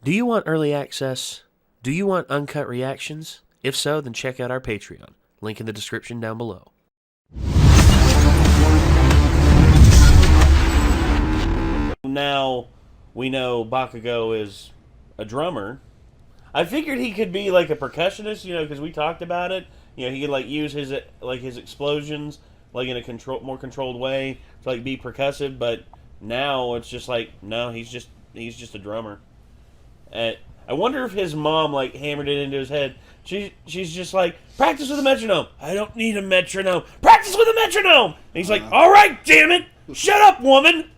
Do you want early access? Do you want uncut reactions? If so, then check out our Patreon. Link in the description down below. Now we know Bakugo is a drummer. I figured he could be like a percussionist, you know, because we talked about it. You know, he could like use his explosions like in a more controlled way to like be percussive. But now it's just like, no, he's just a drummer. I wonder if his mom like hammered it into his head. She's just like, practice with a metronome. I don't need a metronome. Practice with a metronome. And he's like, all right, damn it, shut up, woman.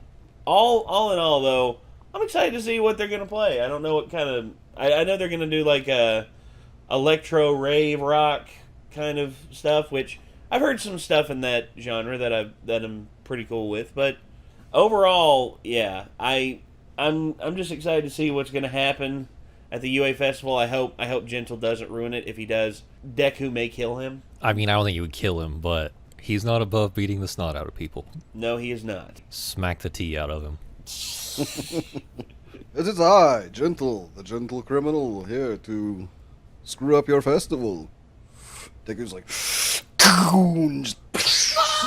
All in all, though, I'm excited to see what they're gonna play. I don't know what kind of. I know they're gonna do like a electro rave rock kind of stuff, which I've heard some stuff in that genre that I'm pretty cool with. But overall, yeah, I'm just excited to see what's gonna happen at the UA Festival. I hope Gentle doesn't ruin it. If he does, Deku may kill him. I mean, I don't think you would kill him, but he's not above beating the snot out of people. No, he is not. Smack the tea out of him. It is I, Gentle, the gentle criminal, here to screw up your festival. Deku's like, just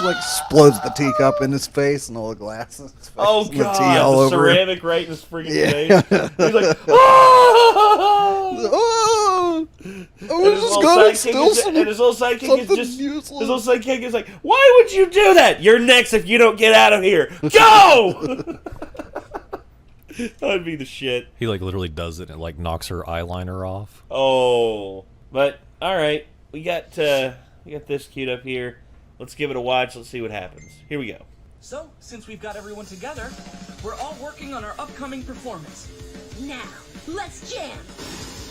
like explodes the teacup in his face and all the glasses. Oh god, the tea all over ceramic him. right in his freaking face. He's like, oh! I was just gonna steal some, and his little sidekick is just useless. his little sidekick is like, why would you do that? You're next if you don't get out of here. Go! That would be the shit. He like literally does it and like knocks her eyeliner off. Oh, but all right, we got this queued up here. Let's give it a watch. Let's see what happens. Here we go. So, since we've got everyone together, we're all working on our upcoming performance. Now, let's jam.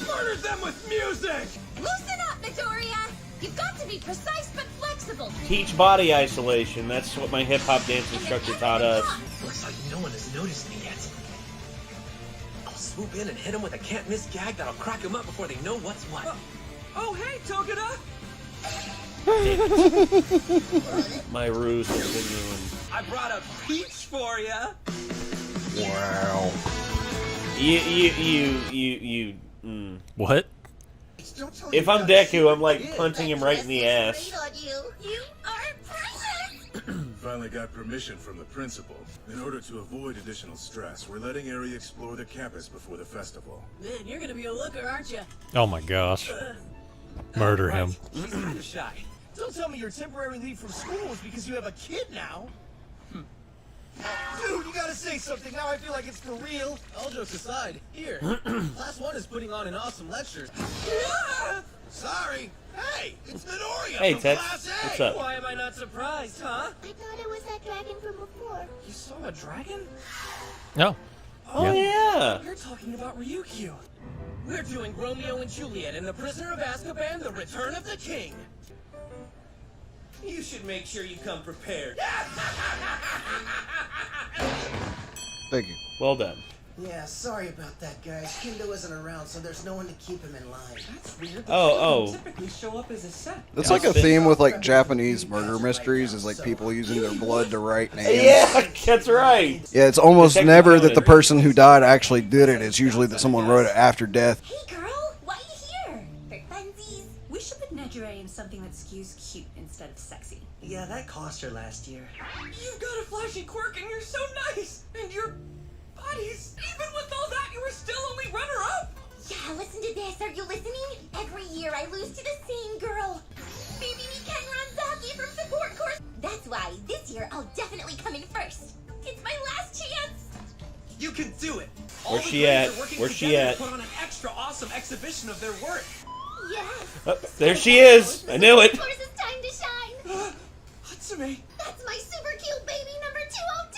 Murder them with music! Loosen up, Victoria. You've got to be precise but flexible. Teach body isolation. That's what my hip hop dance instructor taught us. Looks like no one has noticed me yet. I'll swoop in and hit them with a can't miss gag that'll crack them up before they know what's what. Oh, hey, Togeda! My ruse has been ruined. I brought a peach for ya. Wow. You. What? If I'm Deku, I'm like punching him right in the ass. You are precious. Finally got permission from the principal. In order to avoid additional stress, we're letting Eri explore the campus before the festival. Man, you're gonna be a looker, aren't you? Oh my gosh. Murder him. She's kind of shy. Don't tell me your temporary leave from school is because you have a kid now. Dude, you gotta say something. Now I feel like it's for real. All jokes aside, here. Class 1 is putting on an awesome lecture. Sorry. Hey, it's Midoriya Hey, from Ted. Class A. What's up? Why am I not surprised, huh? I thought it was that dragon from before. You saw a dragon? No. Oh yeah. You're talking about Ryukyu. We're doing Romeo and Juliet and the Prisoner of Azkaban, The Return of the King. You should make sure you come prepared. Thank you. Well done. Yeah, sorry about that, guys. Kendo isn't around, so there's no one to keep him in line. That's weird. Oh. Typically show up as a set. That's like a theme with like Japanese murder mysteries, is like people using their blood to write names. Yeah, that's right. Yeah, it's almost Detective never that Conan. the person who died actually did it. It's usually that someone wrote it after death. Hey, girl, why are you here? For funsies. We should put Nejire in something that skews cute instead of sexy. Yeah, that cost her last year. You've got a flashy quirk and you're so nice. And your buddies, even with all that, you were still only runner-up. Yeah, listen to this. Are you listening? Every year I lose to the same girl. Baby Ken Ranzaki from support course. That's why this year I'll definitely come in first. It's my last chance. You can do it. Where's she at? Where's she at? Put on an extra awesome exhibition of their work. Yes. Oh, there she is. I knew it. Of course it's time to shine. Hatsume. That's my super cute baby number 202.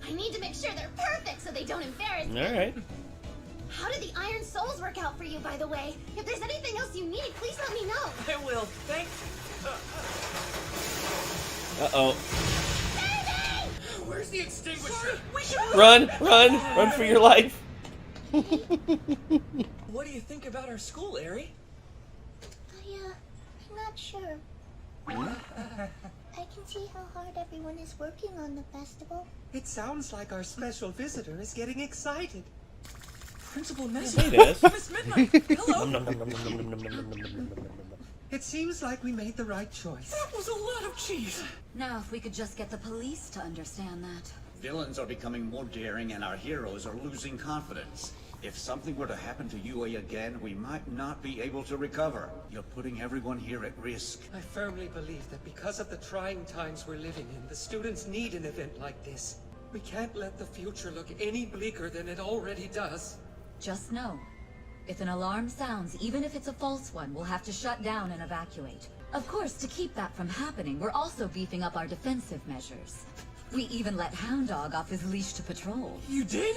I need to make sure they're perfect so they don't embarrass me. All right. How did the Iron Souls work out for you, by the way? If there's anything else you need, please let me know. I will. Thank Uh-oh. Baby! Where's the extinguisher? We should Run for your life. What do you think about our school, Eri? I'm not sure. I can see how hard everyone is working on the festival. It sounds like our special visitor is getting excited. Principal Messi. Hey, Des. Miss Midnight. Hello. It seems like we made the right choice. That was a lot of cheese. Now, if we could just get the police to understand that. Villains are becoming more daring and our heroes are losing confidence. If something were to happen to UA again, we might not be able to recover. You're putting everyone here at risk. I firmly believe that because of the trying times we're living in, the students need an event like this. We can't let the future look any bleaker than it already does. Just know, if an alarm sounds, even if it's a false one, we'll have to shut down and evacuate. Of course, to keep that from happening, we're also beefing up our defensive measures. We even let Hound Dog off his leash to patrol. You did?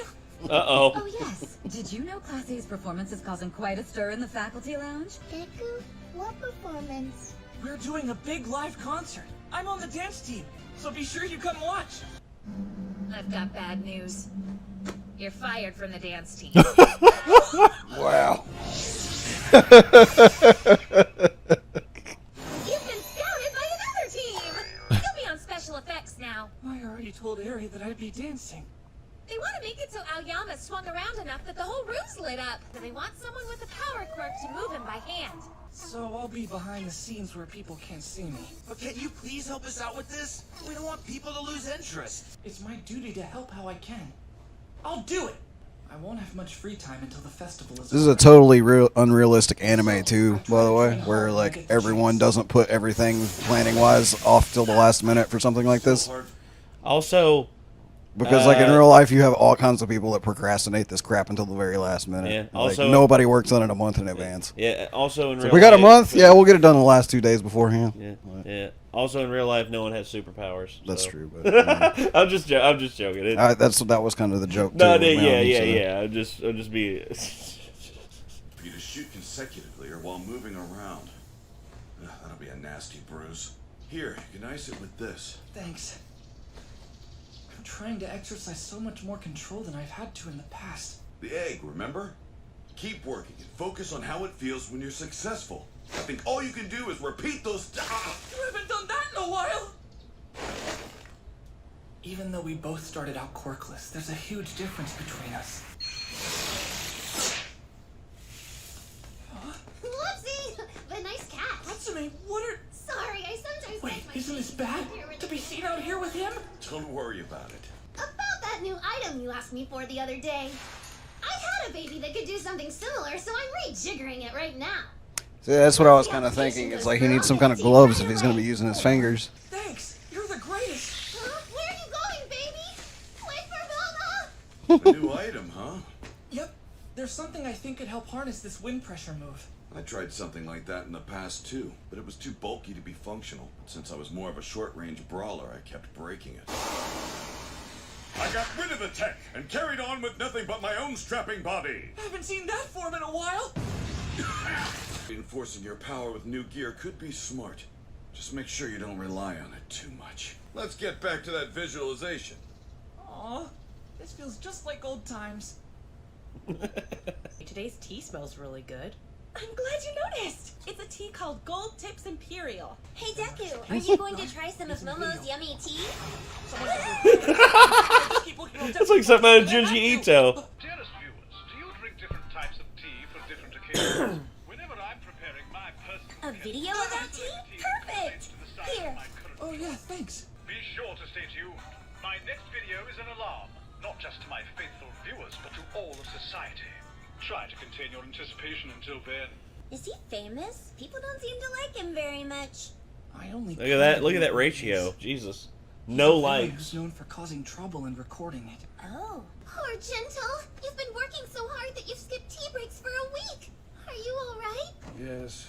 Uh-oh. Oh yes, did you know Class A's performance is causing quite a stir in the faculty lounge? Deku, what performance? We're doing a big live concert. I'm on the dance team, so be sure you come watch. I've got bad news. You're fired from the dance team. Wow. You've been scouted by another team! You'll be on special effects now. I already told Eri that I'd be dancing. They want to make it so Aoyama swung around enough that the whole room's lit up. So they want someone with a power quirk to move him by hand. So I'll be behind the scenes where people can't see me. But can you please help us out with this? We don't want people to lose interest. It's my duty to help how I can. I'll do it. I won't have much free time until the festival is This is a totally unrealistic anime too, by the way, where like everyone doesn't put everything planning wise off till the last minute for something like this. Also, Because like in real life, you have all kinds of people that procrastinate this crap until the very last minute. Yeah, Like also- nobody works on it a month in advance. yeah. Also in So real if we got a life- month, yeah, we'll get it done the last 2 days beforehand. Yeah, yeah. Also in real life, no one has superpowers. That's so. true, but I'm just joking. It, that was kind of the joke. no, too, yeah, around, yeah, so. yeah. I'm just being. For you to shoot consecutively or while moving around. Ugh, that'll be a nasty bruise. Here, you can ice it with this. Thanks. I'm trying to exercise so much more control than I've had to in the past. The egg, remember? Keep working and focus on how it feels when you're successful. I think all you can do is repeat those. You haven't done that in a while! Even though we both started out quirkless, there's a huge difference between us. Whoopsie! But nice cat. Hatsune, what are... Sorry, I sometimes Wait, like my isn't this shades bad? up here with To be the- seen out here with him? Don't worry about it. About that new item you asked me for the other day. I had a baby that could do something similar, so I'm rejiggering it right now. See, that's what I was kind of thinking. It's like he needs some kind of gloves if he's going to be using his fingers. Thanks! You're the greatest! Huh? Where are you going, baby? Wait for Mama! A new item, huh? Yep. There's something I think could help harness this wind pressure move. I tried something like that in the past too, but it was too bulky to be functional. Since I was more of a short-range brawler, I kept breaking it. I got rid of the tech and carried on with nothing but my own strapping body. Haven't seen that form in a while! Reinforcing your power with new gear could be smart. Just make sure you don't rely on it too much. Let's get back to that visualization. Aw, this feels just like old times. Today's tea smells really good. I'm glad you noticed. It's a tea called Gold Tips Imperial. Hey, Deku, are you going to try some of Momo's yummy tea? That's like something out of Junji Ito. Dearest viewers, do you drink different types of tea for different occasions? Whenever I'm preparing my personal... A video of that tea? Perfect! Here. Oh yeah, thanks. Be sure to stay tuned. My next video is an alarm, not just to my faithful viewers, but to all of society. Try to contain your anticipation until then. Is he famous? People don't seem to like him very much. I only Look at that! Look at that ratio. Jesus, no He's likes. known for causing trouble and recording it. Oh, poor Gentle. You've been working so hard that you've skipped tea breaks for a week. Are you all right? Yes.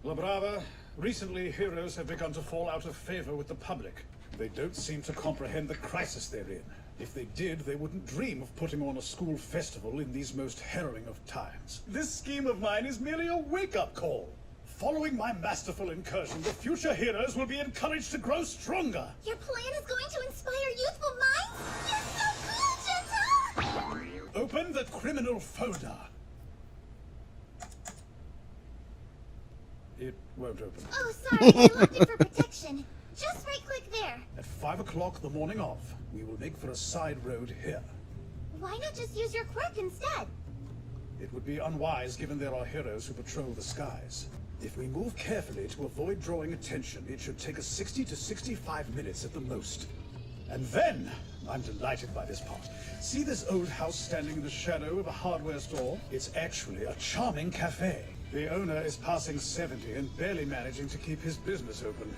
La Brava, recently heroes have begun to fall out of favor with the public. They don't seem to comprehend the crisis they're in. If they did, they wouldn't dream of putting on a school festival in these most harrowing of times. This scheme of mine is merely a wake-up call. Following my masterful incursion, the future heroes will be encouraged to grow stronger. Your plan is going to inspire youthful minds? You're so cool, Gentle! Open the criminal folder. It won't open. Oh, sorry, I locked it for protection. Just right-click there. At 5 o'clock the morning of, we will make for a side road here. Why not just use your quirk instead? It would be unwise given there are heroes who patrol the skies. If we move carefully to avoid drawing attention, it should take us 60 to 65 minutes at the most. And then, I'm delighted by this part. See this old house standing in the shadow of a hardware store? It's actually a charming cafe. The owner is passing 70 and barely managing to keep his business open.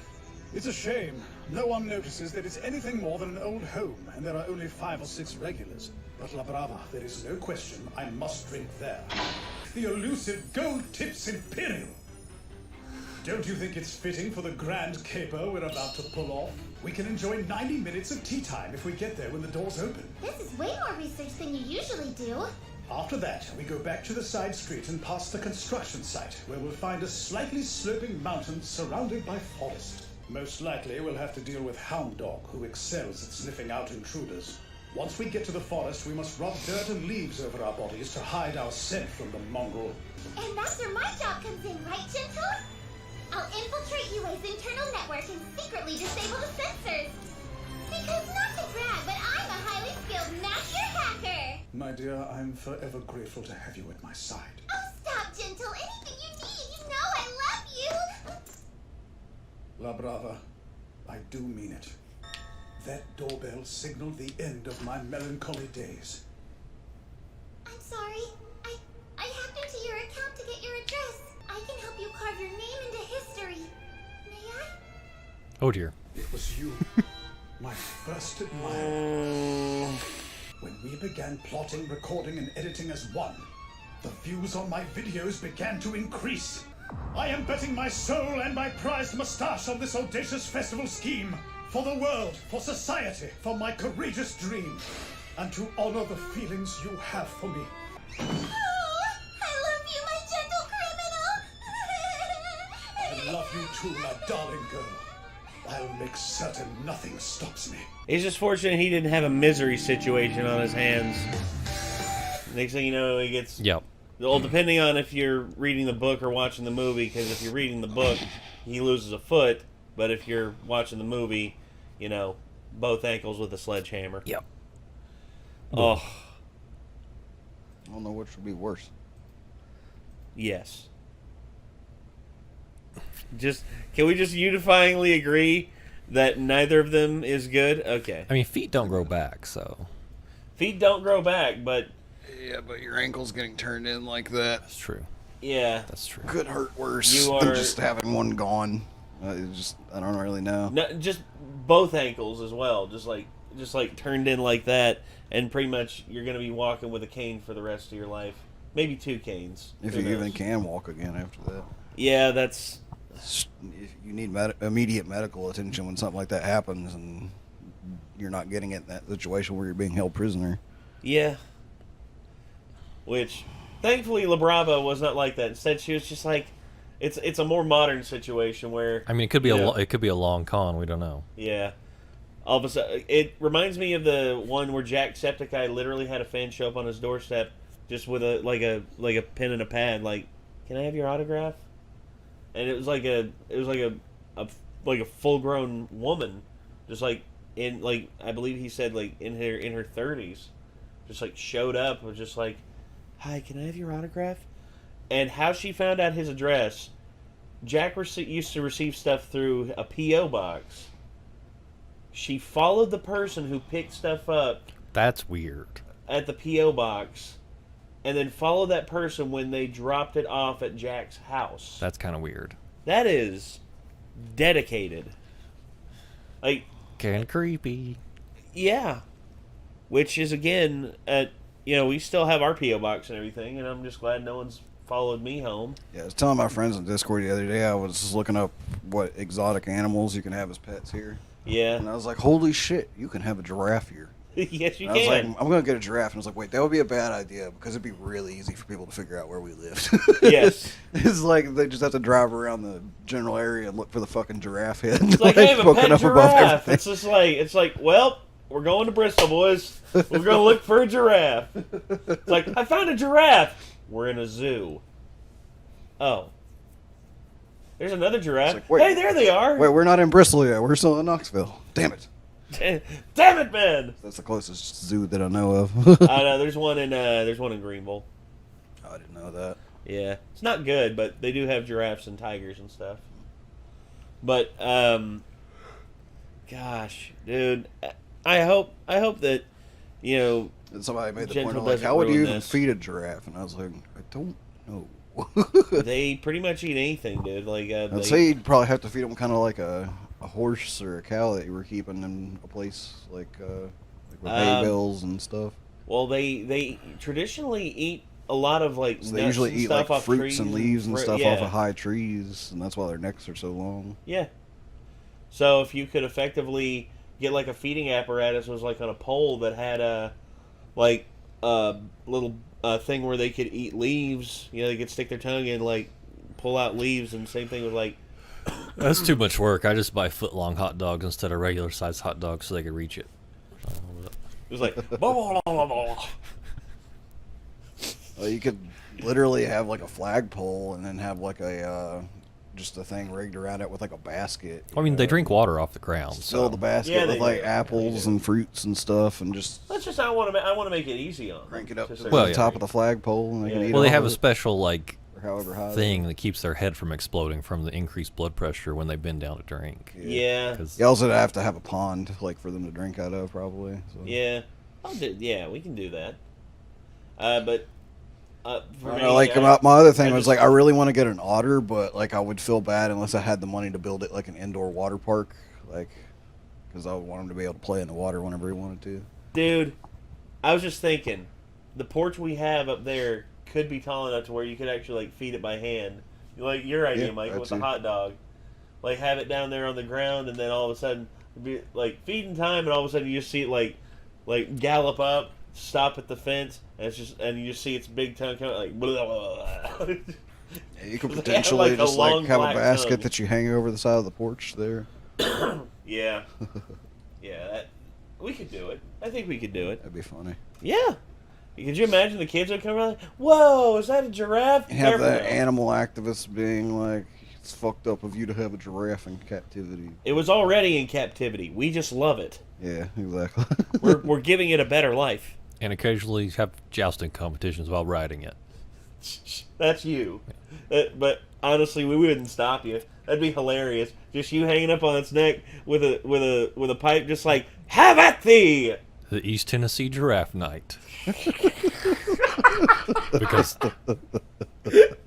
It's a shame. No one notices that it's anything more than an old home, and there are only 5 or 6 regulars. But La Brava, there is no question I must drink there. The elusive Gold Tips Imperial. Don't you think it's fitting for the grand caper we're about to pull off? We can enjoy 90 minutes of tea time if we get there when the doors open. This is way more research than you usually do. After that, we go back to the side street and past the construction site, where we'll find a slightly sloping mountain surrounded by forest. Most likely, we'll have to deal with Hound Dog, who excels at sniffing out intruders. Once we get to the forest, we must rub dirt and leaves over our bodies to hide our scent from the mongrel. And that's where my job comes in, right, Gentle? I'll infiltrate UA's internal network and secretly disable the sensors. Because not to brag, but I'm a highly skilled master hacker. My dear, I'm forever grateful to have you at my side. Oh, stop, Gentle. Anything you need. You know I love you. La Brava, I do mean it. That doorbell signaled the end of my melancholy days. I'm sorry. I hacked into your account to get your address. I can help you carve your name into history. May I? Oh dear. It was you, my first admirer. When we began plotting, recording, and editing as one, the views on my videos began to increase. I am betting my soul and my prized mustache on this audacious festival scheme. For the world, for society, for my courageous dream. And to honor the feelings you have for me. Oh, I love you, my gentle criminal. I love you too, my darling girl. I'll make certain nothing stops me. He's just fortunate he didn't have a misery situation on his hands. Next thing you know, he gets... Yep. Well, depending on if you're reading the book or watching the movie, because if you're reading the book, he loses a foot, but if you're watching the movie, you know, both ankles with a sledgehammer. Yep. Oh. I don't know which would be worse. Yes. Can we just unifyingly agree that neither of them is good? Okay. I mean, feet don't grow back, so... Feet don't grow back, but... Yeah, but your ankle's getting turned in like that. That's true. Yeah. That's true. Could hurt worse You than are- just having one gone. I don't really know. No, just both ankles as well. Just like turned in like that, and pretty much you're going to be walking with a cane for the rest of your life. Maybe 2 canes. If Who you even knows? can walk again after that. Yeah, that's... You need immediate medical attention when something like that happens, and you're not getting it in that situation where you're being held prisoner. Yeah. Which, thankfully, La Brava was not like that. Instead, she was just like... It's a more modern situation where... I mean, it could be it could be a long con. We don't know. Yeah. All of a sudden, it reminds me of the one where Jacksepticeye literally had a fan show up on his doorstep, just with a pen and a pad, like, "Can I have your autograph?" And it was like a full grown woman, just like I believe he said like in her 30s, just like showed up, was just like, "Hi, can I have your autograph?" And how she found out his address, Jack used to receive stuff through a P.O. box. She followed the person who picked stuff up. That's weird. At the P.O. box, and then followed that person when they dropped it off at Jack's house. That's kind of weird. That is dedicated. Like, kind of creepy. Yeah. Which is, again, we still have our P.O. box and everything, and I'm just glad no one's followed me home. Yeah, I was telling my friends on Discord the other day, I was just looking up what exotic animals you can have as pets here. Yeah. And I was like, holy shit, you can have a giraffe here. Yes, you and I was can. like, I'm going to get a giraffe. And I was like, wait, that would be a bad idea because it'd be really easy for people to figure out where we lived. Yes. It's like they just have to drive around the general area and look for the fucking giraffe head. It's like, hey, I have a poking pet up above giraffe. everything. It's like, well, we're going to Bristol, boys. We're going to look for a giraffe. It's like, I found a giraffe. We're in a zoo. Oh. There's another giraffe. Like, wait, hey, there they are. Wait, we're not in Bristol yet. We're still in Knoxville. Damn it. Damn it, Ben! That's the closest zoo that I know of. I know there's one in Greenville. I didn't know that. Yeah, it's not good, but they do have giraffes and tigers and stuff. But gosh, dude, I hope that And somebody made the point Gentle of like, doesn't how would you ruin even this. feed a giraffe? And I was like, I don't know. They pretty much eat anything, dude. Like I'd say you'd probably have to feed them kind of like a horse or a cow that you were keeping in a place like with hay bales and stuff. Well, they traditionally eat a lot of like So they nuts usually and eat stuff like off fruits trees and leaves and stuff yeah. off of high trees, and that's why their necks are so long. Yeah. So if you could effectively get like a feeding apparatus was like on a pole that had a like a little thing where they could eat leaves, they could stick their tongue in, like pull out leaves, and same thing with like. That's too much work. I just buy foot-long hot dogs instead of regular size hot dogs so they can reach it. It was like. Blah, blah, blah, blah, blah. You could literally have like a flagpole and then have like a just a thing rigged around it with like a basket. I mean, they drink water off the ground. Fill So. the basket Yeah, with they like do. apples and fruits and stuff, and just That's just I want to make it easy on them. crank it up to Just the so- top of the flagpole, and they can eat Well, they all have of a it, special like or however high. thing that keeps their head from exploding from the increased blood pressure when they bend down to drink. Yeah. 'Cause- You also have to have a pond like for them to drink out of, probably. So. Yeah. We can do that. But for me, Like I my other thing I was just- like I really want to get an otter, but like I would feel bad unless I had the money to build it like an indoor water park, like because I would want him to be able to play in the water whenever he wanted to. Dude, I was just thinking, the porch we have up there could be tall enough to where you could actually like feed it by hand, like your idea, Yeah, Mike, that with too. the hot dog. Like have it down there on the ground, and then all of a sudden, it'd be like feeding time, and all of a sudden you just see it like gallop up, stop at the fence, and you just see its big tongue coming like. Blah, blah, blah. Yeah, you could They have, potentially like, a just long like have a black basket tongue. that you hang over the side of the porch there. Yeah, we could do it. I think we could do it. That'd be funny. Yeah. Could you imagine the kids would come around like, whoa, is that a giraffe? Have Never the know. animal activists being like, it's fucked up of you to have a giraffe in captivity. It was already in captivity. We just love it. Yeah, exactly. We're giving it a better life. And occasionally have jousting competitions while riding it. That's you. But honestly, we wouldn't stop you. That'd be hilarious. Just you hanging up on its neck with a pipe, just like, have at thee! The East Tennessee Giraffe Night. Because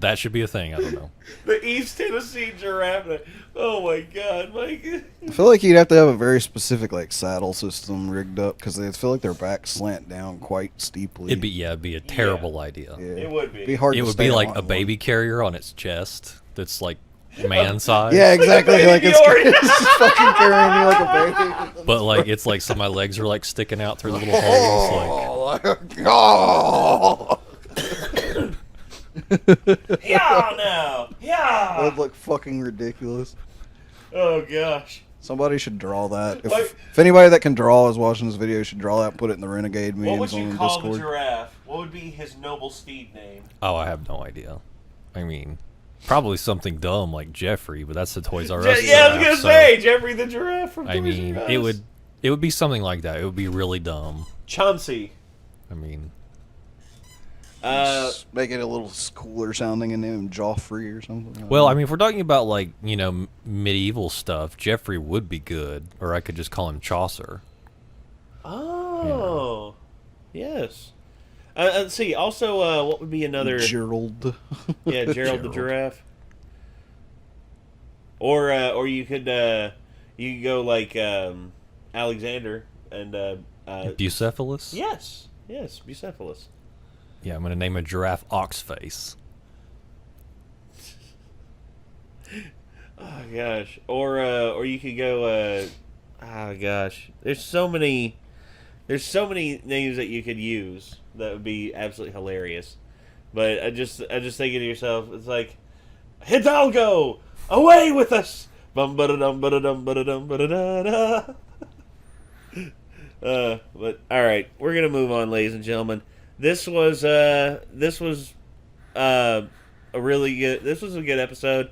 that should be a thing. I don't know. The East Tennessee Giraffe Night. Oh my god, Mike. I feel like you'd have to have a very specific like saddle system rigged up because I feel like their backs slant down quite steeply. It'd be a terrible idea. Yeah. It would be. It'd be hard. It to would stay be like on a one. baby carrier on its chest that's like man size. Yeah, exactly. baby Like it's Yoda. just fucking carrying you like a baby. But like it's like so my legs are like sticking out through the little holes. Oh, Yeah, now. Yeah. that'd look fucking ridiculous. Oh gosh. Somebody should draw that. Like- If anybody that can draw is watching this video, should draw that and put it in the Renegade What would memes you on call the Discord. giraffe? What would be his noble steed name? Oh, I have no idea. I mean, probably something dumb like Jeffrey, but that's the Toys R Us. Yeah, I was giraffe, gonna so, say Jeffrey the giraffe from I Toys mean, R Us. it would be something like that. It would be really dumb. Chauncey. I mean, Just make it a little cooler sounding and name him Joffrey or something. well, I mean, if we're talking about like medieval stuff, Jeffrey would be good, or I could just call him Chaucer. Oh, yes. Let's see. Also, what would be another? Gerald. Yeah, Gerald the giraffe. Or you could go like Alexander and Bucephalus? yes, Bucephalus. Yeah, I'm gonna name a giraffe Oxface. Oh gosh. Or you could go. Oh gosh. There's so many names that you could use that would be absolutely hilarious. But I just think to yourself, it's like, Hidalgo, away with us. Bum ba dum ba dum ba dum ba da. But all right, we're gonna move on, ladies and gentlemen. This was a really good. This was a good episode.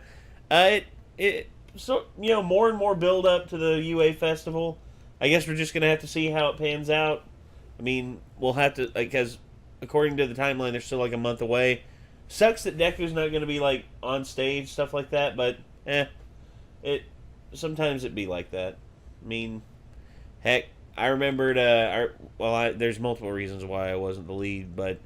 So more and more build up to the UA festival. I guess we're just gonna have to see how it pans out. I mean, we'll have to, because according to the timeline, they're still like a month away. Sucks that Deku's not gonna be like on stage, stuff like that. But it sometimes it be like that. I mean, heck, I remembered. There's multiple reasons why I wasn't the lead, but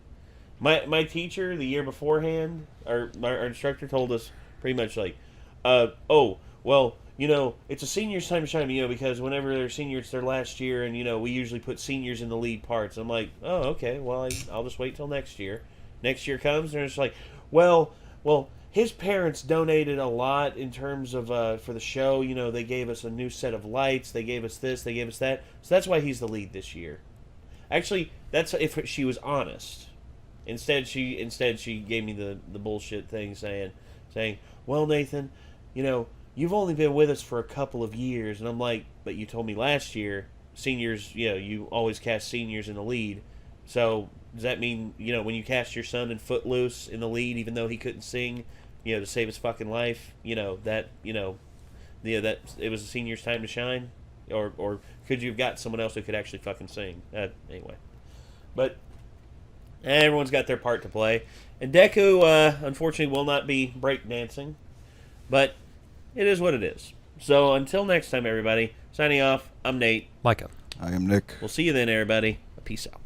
my teacher the year beforehand, our instructor told us pretty much like, oh well, it's a senior's time to shine, because whenever they're senior, it's their last year, and we usually put seniors in the lead parts. I'm like, oh okay, well I'll just wait till next year. Next year comes, and it's like, well. His parents donated a lot in terms of for the show. They gave us a new set of lights. They gave us this. They gave us that. So that's why he's the lead this year. Actually, that's if she was honest. Instead, she gave me the bullshit thing saying, well, Nathan, you've only been with us for a couple of years, and I'm like, but you told me last year seniors, you always cast seniors in the lead. So does that mean when you cast your son in Footloose in the lead, even though he couldn't sing? To save his fucking life, that it was a senior's time to shine, or could you have got someone else who could actually fucking sing? Anyway, but everyone's got their part to play, and Deku unfortunately will not be breakdancing, but it is what it is. So until next time, everybody, signing off. I'm Nate. Micah. I am Nick. We'll see you then, everybody. Peace out.